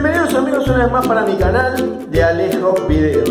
Bienvenidos amigos una vez más para mi canal de Alejo Videos.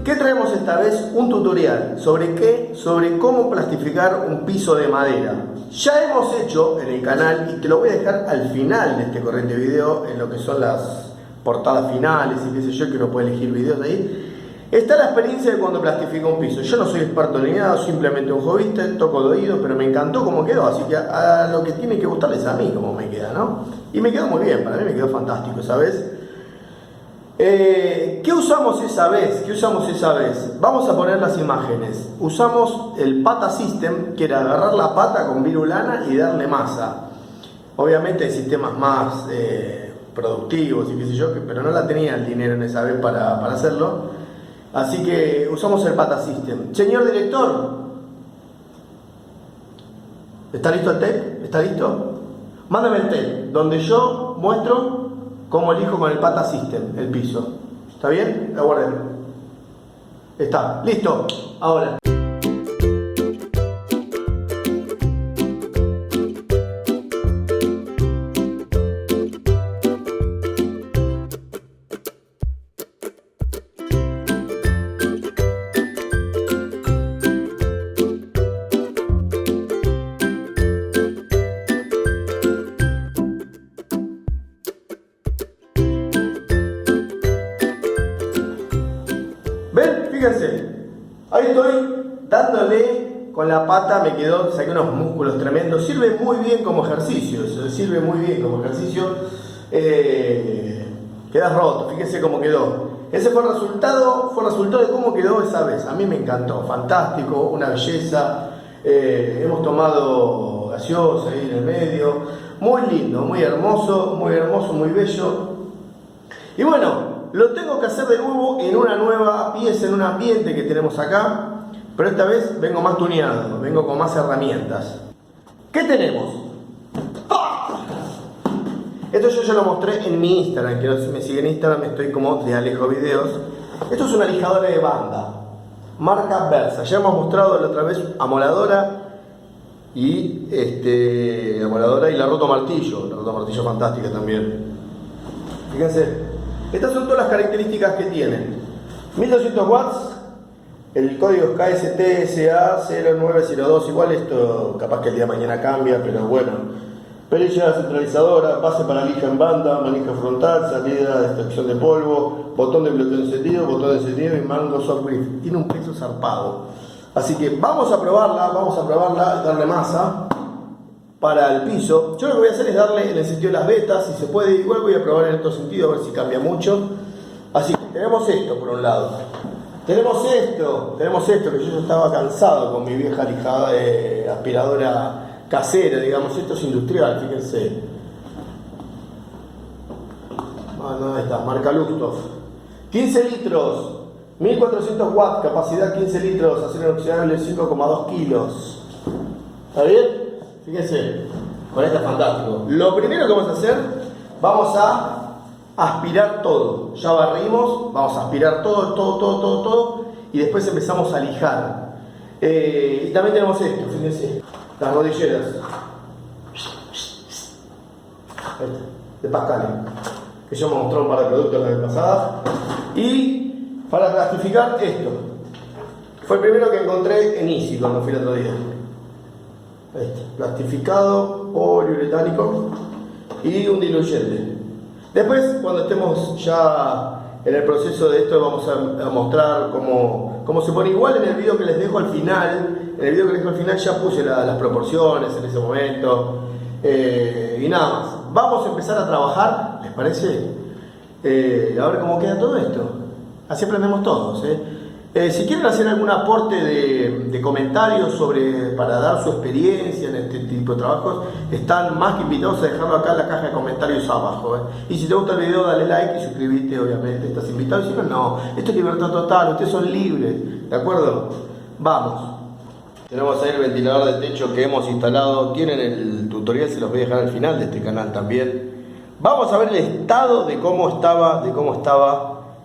¿Qué traemos esta vez? Un tutorial. ¿Sobre qué? Sobre cómo plastificar un piso de madera. Ya hemos hecho en el canal, y te lo voy a dejar al final de este corriente video, en lo que son las portadas finales y qué sé yo, que uno puede elegir videos de ahí. Está la experiencia de cuando plastifico un piso. Yo no soy experto ni nada, simplemente un hobbyista, toco de oído, pero me encantó cómo quedó, así que a lo que tiene que gustarles a mí cómo me queda, ¿no? Y me quedó muy bien, para mí me quedó fantástico, ¿sabes? ¿Qué usamos esa vez? ¿Qué usamos esa vez? Vamos a poner las imágenes. Usamos el Pata System, que era agarrar la pata con virulana y darle masa. Obviamente hay sistemas más productivos y qué sé yo, pero no la tenía el dinero en esa vez para hacerlo. Así que usamos el Pata System. Señor director, ¿está listo el tape? ¿Está listo? Mándame el tape, donde yo muestro cómo elijo con el Pata System el piso. ¿Está bien? Aguarden. Está, listo. Ahora. ¿Ven? Fíjense, ahí estoy dándole con la pata, me quedó, saqué unos músculos tremendos, sirve muy bien como ejercicio, sirve muy bien como ejercicio, quedas roto, fíjense cómo quedó. Ese fue el resultado de cómo quedó esa vez, a mí me encantó, fantástico, una belleza, hemos tomado gaseosa ahí en el medio, muy lindo, muy hermoso, muy bello, y bueno, lo tengo que hacer de nuevo en una nueva pieza, en un ambiente que tenemos acá, pero esta vez vengo más tuneado, vengo con más herramientas. ¿Qué tenemos? ¡Ah! Esto yo ya lo mostré en mi Instagram, que no sé si me siguen en Instagram, estoy como de Alejo Videos. Esto es una lijadora de banda, marca Versa. Ya hemos mostrado la otra vez amoladora y la roto martillo fantástica también. Fíjense. Estas son todas las características que tienen. 1200 watts, el código es KSTSA0902, igual esto capaz que el día de mañana cambia, pero bueno. Perilla centralizadora, base para lija en banda, manija frontal, salida de extracción de polvo, botón de bloqueo encendido y mango soft grip. Tiene un peso zarpado. Así que vamos a probarla, darle masa para el piso. Yo lo que voy a hacer es darle en el sentido de las vetas, si se puede, igual voy a probar en otro sentido a ver si cambia mucho. Así que tenemos esto por un lado, tenemos esto que yo ya estaba cansado con mi vieja aspiradora casera, digamos. Esto es industrial, fíjense. No, esta marca Luxtoff, 15 litros, 1400 watts, capacidad 15 litros, acero inoxidable 5,2 kilos. ¿Está bien? Fíjense, con esta es fantástico. Lo primero que vamos a hacer, vamos a aspirar todo. Ya barrimos, vamos a aspirar todo y después empezamos a lijar. Y también tenemos esto, fíjense, las rodilleras de Pascal, que yo me mostré un par de productos la vez pasada. Y para plastificar esto, fue el primero que encontré en Easy cuando fui el otro día. Plastificado, poliuretánico y un diluyente. Después, cuando estemos ya en el proceso de esto, vamos a mostrar cómo se pone. Igual en el video que les dejo al final, ya puse las proporciones en ese momento, y nada más. Vamos a empezar a trabajar, ¿les parece? A ver cómo queda todo esto. Así aprendemos todos, si quieren hacer algún aporte de comentarios para dar su experiencia en este tipo de trabajos, están más que invitados a dejarlo acá en la caja de comentarios abajo. Y si te gusta el video, dale like y suscríbete, obviamente, estás invitado. Y si no, no, esto es libertad total, ustedes son libres, ¿de acuerdo? Vamos. Tenemos ahí el ventilador de techo que hemos instalado, tienen el tutorial, se los voy a dejar al final de este canal también. Vamos a ver el estado de cómo estaba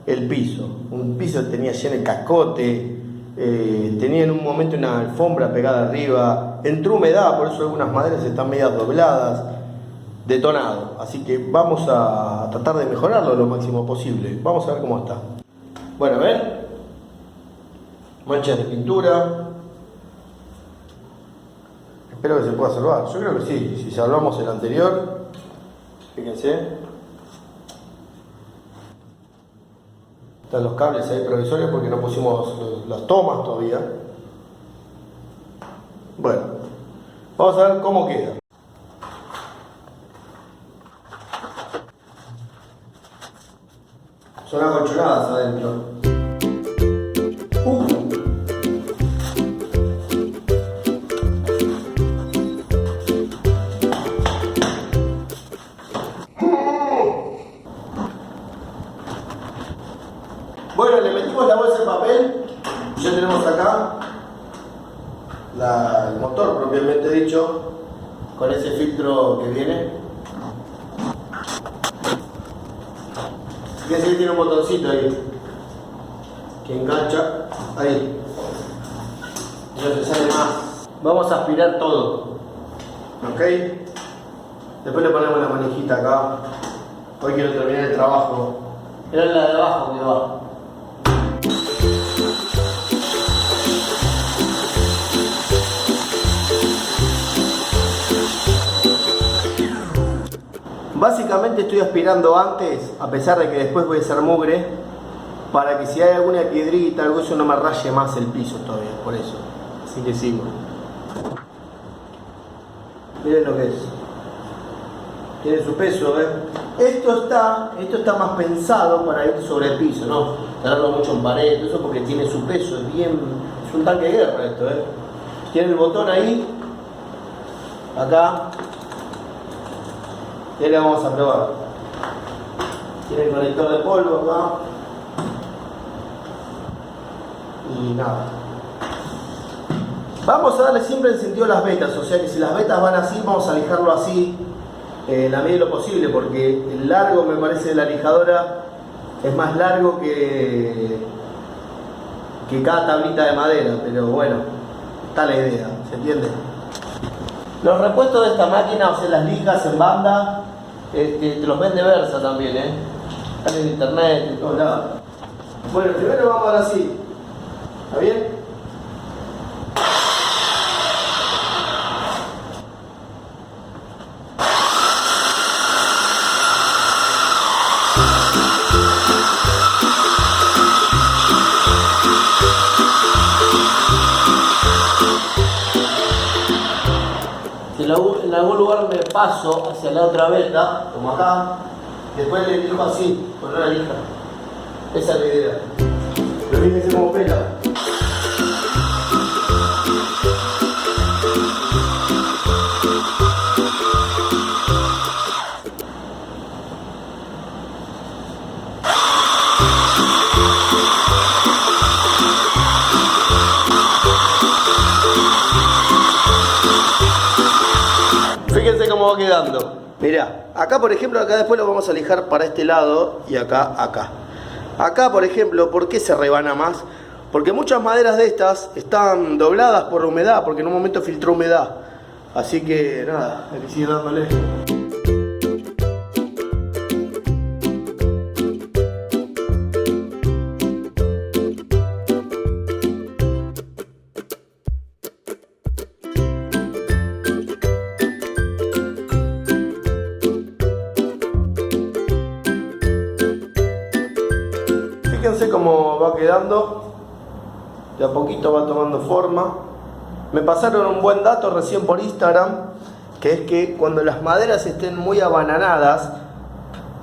el piso. Un piso que tenía lleno de cascote, tenía en un momento una alfombra pegada arriba, entró humedad, por eso algunas maderas están medias dobladas, detonado. Así que vamos a tratar de mejorarlo lo máximo posible. Vamos a ver cómo está. Bueno, ¿ven? Manchas de pintura. Espero que se pueda salvar. Yo creo que sí. Si salvamos el anterior, fíjense. Están los cables ahí provisorios porque no pusimos las tomas todavía. Bueno, vamos a ver cómo queda. Son acolchonadas adentro. Bueno, le metimos la bolsa de papel. Ya tenemos acá el motor propiamente dicho, con ese filtro que viene. Fíjense que tiene un botoncito ahí que engancha ahí. Ya se sale más. Vamos a aspirar todo. Ok. Después le ponemos la manijita acá. Hoy quiero terminar el trabajo. Era la de abajo que va. Básicamente estoy aspirando antes, a pesar de que después voy a hacer mugre, para que si hay alguna piedrita, algo eso no me raye más el piso todavía, por eso. Así que sigo. Miren lo que es. Tiene su peso, ¿ven? Esto está más pensado para ir sobre el piso, ¿no? Tenerlo mucho en pared, eso porque tiene su peso, es un tanque de guerra esto, ¿eh? Tiene el botón ahí, acá. Y ahí le vamos a probar. Tiene el conector de polvo acá. Y nada. Vamos a darle siempre el sentido a las vetas, o sea que si las vetas van así, vamos a lijarlo así, en la medida de lo posible, porque el largo me parece de la lijadora es más largo que cada tablita de madera, pero bueno, está la idea, ¿se entiende? Los repuestos de esta máquina, o sea, las lijas en banda, te los vende Versa también, están en internet, en todos lados. Bueno, primero vamos a ver así, ¿está bien? En algún lugar me paso hacia la otra veta, como acá, después le lijo así, con una lija. Esa es la idea. Pero fíjense cómo pela. Fíjense cómo va quedando. Mirá, acá por ejemplo, acá después lo vamos a lijar para este lado y acá, acá. Acá por ejemplo, ¿por qué se rebana más? Porque muchas maderas de estas están dobladas por humedad, porque en un momento filtró humedad. Así que nada, hay que seguir dándole. Fíjense cómo va quedando, de a poquito va tomando forma. Me pasaron un buen dato recién por Instagram, que es que cuando las maderas estén muy abananadas,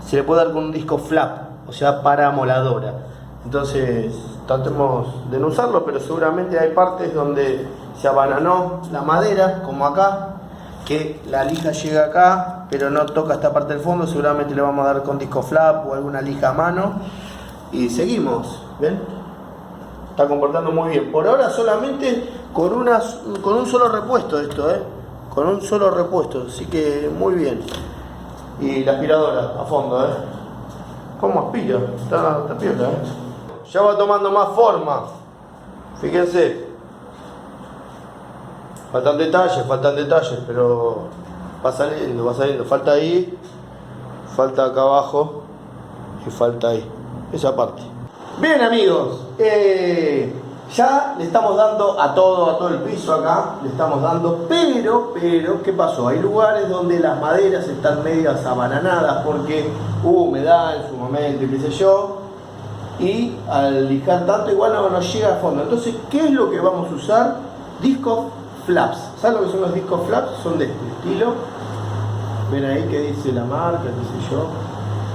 se le puede dar con un disco flap, o sea, para moladora. Entonces, tratemos de no usarlo, pero seguramente hay partes donde se abananó la madera, como acá, que la lija llega acá, pero no toca esta parte del fondo. Seguramente le vamos a dar con disco flap o alguna lija a mano. Y seguimos, ¿ven? Está comportando muy bien. Por ahora solamente con un solo repuesto esto, con un solo repuesto, así que muy bien. Y la aspiradora a fondo, ¿Cómo aspira? Está piola, Ya va tomando más forma. Fíjense, faltan detalles, pero va saliendo, falta ahí, falta acá abajo y falta ahí, esa parte. Bien amigos, ya le estamos dando a todo el piso acá, le estamos dando, pero, ¿qué pasó? Hay lugares donde las maderas están medias abananadas porque hubo humedad en su momento y qué sé yo, y al lijar tanto igual no llega a fondo. Entonces, ¿qué es lo que vamos a usar? Discos flaps. ¿Saben lo que son los discos flaps? Son de este estilo. Ven ahí que dice la marca, qué sé yo.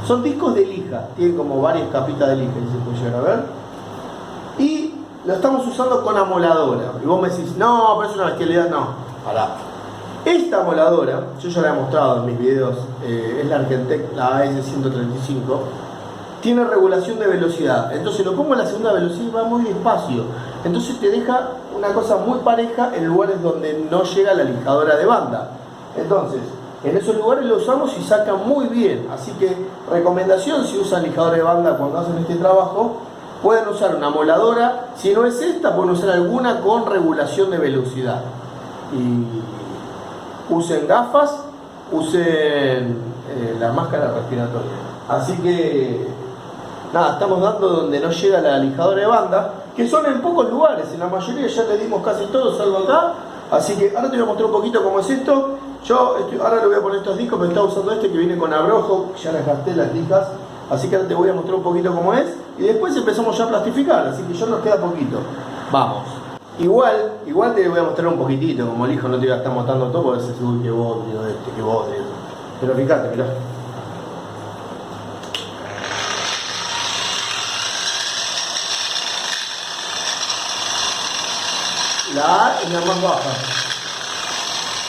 Son discos de lija, tienen como varias capitas de lija, si se puede llegar a ver. Y lo estamos usando con amoladora. Y vos me decís, no, pero es una bestialidad. No, pará. Esta amoladora, yo ya la he mostrado en mis videos, es la Argentec, la AS135. Tiene regulación de velocidad, entonces lo pongo en la segunda velocidad y va muy despacio, entonces te deja una cosa muy pareja en lugares donde no llega la lijadora de banda. Entonces en esos lugares lo usamos y saca muy bien, así que recomendación: si usan lijadora de banda cuando hacen este trabajo, pueden usar una amoladora. Si no es esta, pueden usar alguna con regulación de velocidad, y usen gafas, usen la máscara respiratoria. Así que nada, estamos dando donde no llega la lijadora de banda, que son en pocos lugares, en la mayoría ya le dimos casi todo, salvo acá. Así que ahora te voy a mostrar un poquito cómo es esto. Yo ahora le voy a poner estos discos, pero estaba usando este que viene con abrojo, ya les gasté las lijas, así que ahora te voy a mostrar un poquito cómo es, y después empezamos ya a plastificar, así que ya nos queda poquito. Vamos. Igual te voy a mostrar un poquitito, como el hijo no te voy a estar mostrando todo, porque dices, uy, qué bodrio qué bodrio. Pero fíjate, mirá. La A es la más baja.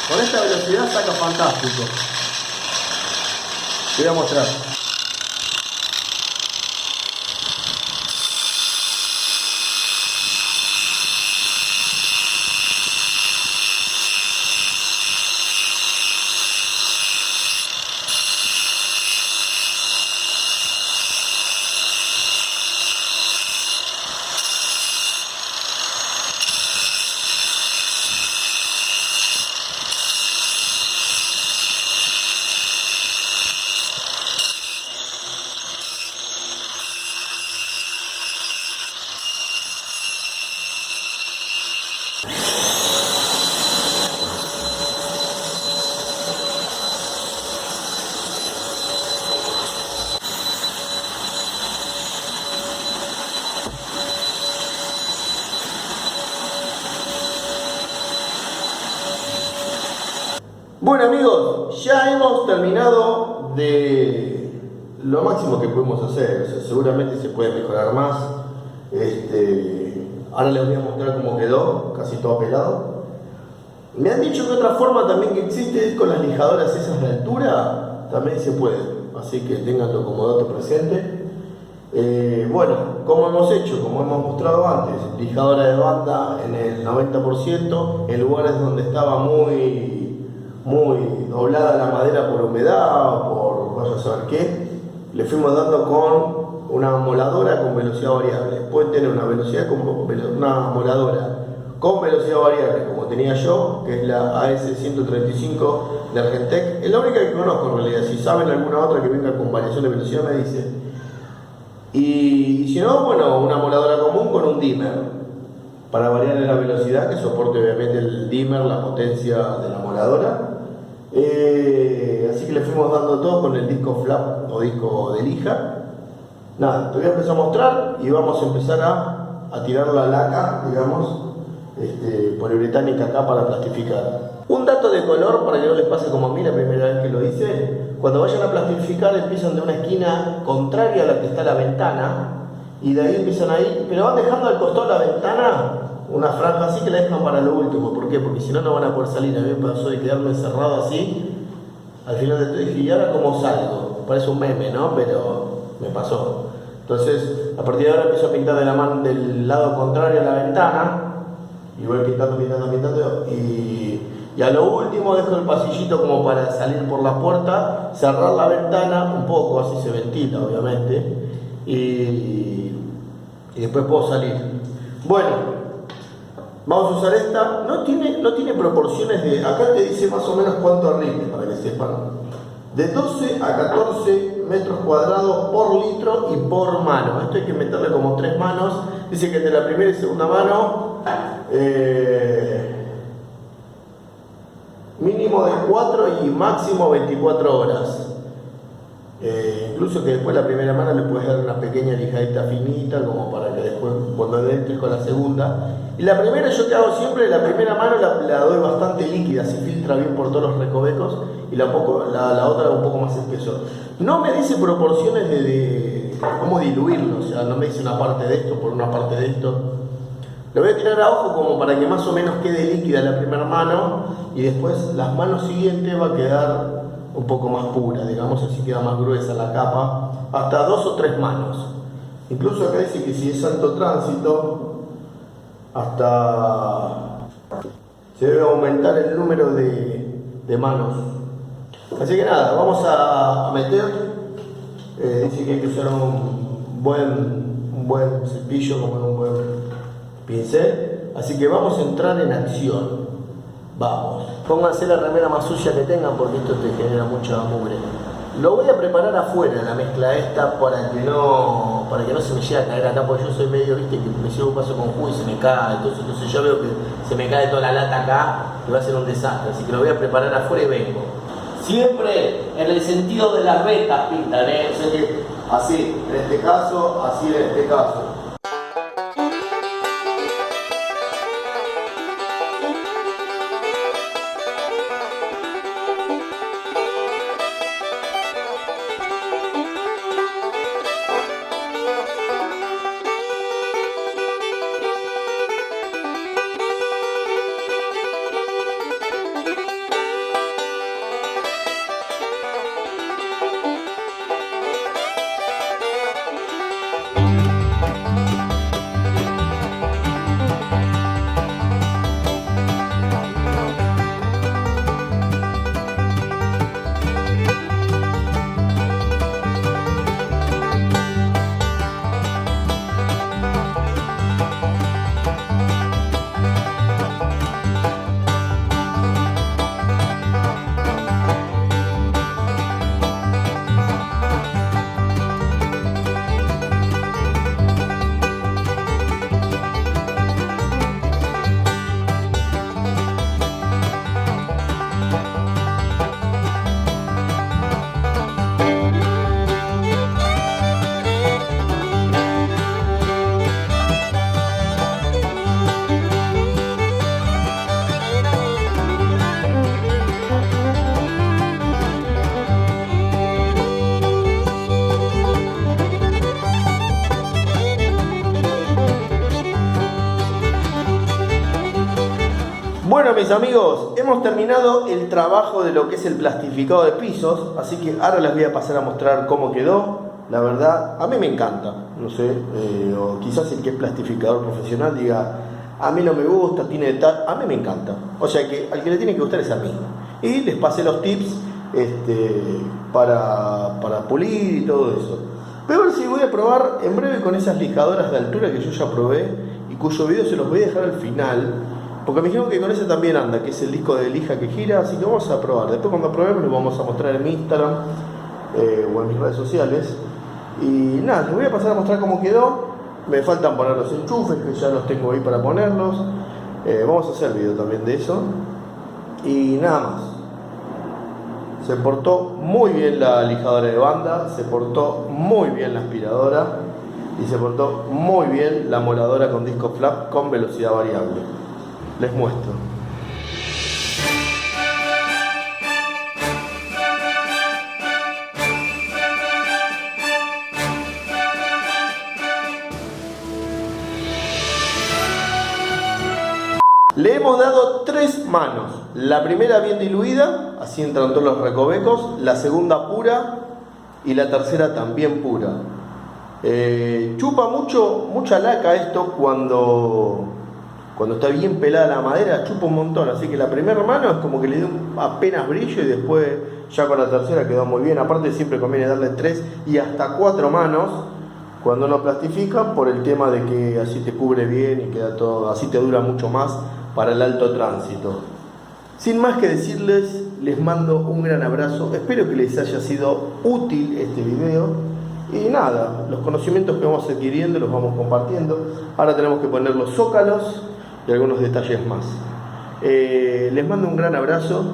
Con esta velocidad saca fantástico. Te voy a mostrar. Bueno amigos, ya hemos terminado de lo máximo que podemos hacer. O sea, seguramente se puede mejorar más. Ahora les voy a mostrar cómo quedó, casi todo pelado. Me han dicho que otra forma también que existe es con las lijadoras esas de altura, también se puede, así que ténganlo como dato presente. Bueno, como hemos hecho, como hemos mostrado antes, lijadora de banda en el 90%, en lugares donde estaba muy doblada la madera por humedad o por vaya a saber qué, le fuimos dando con una amoladora con velocidad variable. Pueden tener una amoladora con velocidad variable como tenía yo, que es la AS135 de Argentec. Es la única que conozco en realidad. Si saben alguna otra que venga con variación de velocidad me dicen. Y si no, bueno, una amoladora común con un dimmer para variar la velocidad, que soporte obviamente el dimmer, la potencia de la amoladora. Así que le fuimos dando todo con el disco flap o disco de lija. Nada, te voy a empezar a mostrar y vamos a empezar a tirar la laca, digamos, poliuretánica acá para plastificar. Un dato de color para que no les pase como a mí la primera vez que lo hice: cuando vayan a plastificar empiezan de una esquina contraria a la que está la ventana y de ahí empiezan ahí, pero van dejando al costado de la ventana una franja así que la dejan para lo último. ¿Por qué? Porque si no, no van a poder salir. A mí me pasó de quedarme encerrado así. Al final de todo dije, ¿y ahora cómo salgo? Parece un meme, ¿no? Pero me pasó. Entonces, a partir de ahora empiezo a pintar del lado contrario a la ventana y voy pintando y a lo último dejo el pasillito como para salir por la puerta, cerrar la ventana un poco, así se ventila obviamente, y después puedo salir. Bueno, Vamos a usar esta, no tiene proporciones de, acá te dice más o menos cuánto rinde, para que sepan, de 12 a 14 metros cuadrados por litro y por mano. Esto hay que meterle como 3 manos, dice que de la primera y segunda mano, mínimo de 4 y máximo 24 horas. Incluso que después la primera mano le puedes dar una pequeña lijadita finita como para que después cuando entres con la segunda. Y la primera yo que hago siempre, la primera mano la doy bastante líquida, se filtra bien por todos los recovecos, y la otra un poco más espeso. No me dice proporciones de cómo diluirlo, o sea, no me dice una parte de esto por una parte de esto. Lo voy a tirar a ojo como para que más o menos quede líquida la primera mano, y después las manos siguientes va a quedar un poco más pura, digamos, así queda más gruesa la capa, hasta 2 o 3 manos. Incluso acá dice que si es alto tránsito, hasta se debe aumentar el número de manos. Así que nada, vamos a meter, dice que hay que usar un buen cepillo, como un buen pincel, así que vamos a entrar en acción. Vamos, pónganse la remera más sucia que tengan porque esto te genera mucha mugre. Lo voy a preparar afuera, la mezcla esta, para que no se me llegue a caer acá, porque yo soy medio, viste, que me llevo un paso con jugo y se me cae, entonces yo veo que se me cae toda la lata acá y va a ser un desastre, así que lo voy a preparar afuera y vengo. Siempre en el sentido de las rectas pintan, o sea que así en este caso, así en este caso. Bueno, mis amigos, hemos terminado el trabajo de lo que es el plastificado de pisos, así que ahora les voy a pasar a mostrar cómo quedó. La verdad, a mí me encanta, no sé, o quizás el que es plastificador profesional diga, a mí no me gusta, tiene tal, a mí me encanta. O sea que al que le tiene que gustar es a mí. Y les pasé los tips para pulir y todo eso. Voy a ver si voy a probar en breve con esas lijadoras de altura que yo ya probé y cuyo video se los voy a dejar al final. Porque me dijeron que con ese también anda, que es el disco de lija que gira, así que vamos a probar. Después cuando probemos lo vamos a mostrar en mi Instagram o en mis redes sociales. Y nada, les voy a pasar a mostrar cómo quedó. Me faltan poner los enchufes, que ya los tengo ahí para ponerlos. Vamos a hacer video también de eso. Y nada más. Se portó muy bien la lijadora de banda, se portó muy bien la aspiradora y se portó muy bien la moladora con disco flap con velocidad variable. Les muestro. Le hemos dado 3 manos. La primera bien diluida, así entran todos los recovecos. La segunda pura y la tercera también pura. Chupa mucha laca esto cuando está bien pelada la madera, chupa un montón. Así que la primera mano es como que le dio apenas brillo y después ya con la tercera quedó muy bien. Aparte siempre conviene darle 3 y hasta 4 manos cuando no plastifican, por el tema de que así te cubre bien y queda todo, así te dura mucho más para el alto tránsito. Sin más que decirles, les mando un gran abrazo, espero que les haya sido útil este video y nada, los conocimientos que vamos adquiriendo los vamos compartiendo. Ahora tenemos que poner los zócalos y algunos detalles más. Les mando un gran abrazo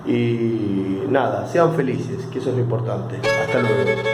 y nada, sean felices, que eso es lo importante. Hasta luego.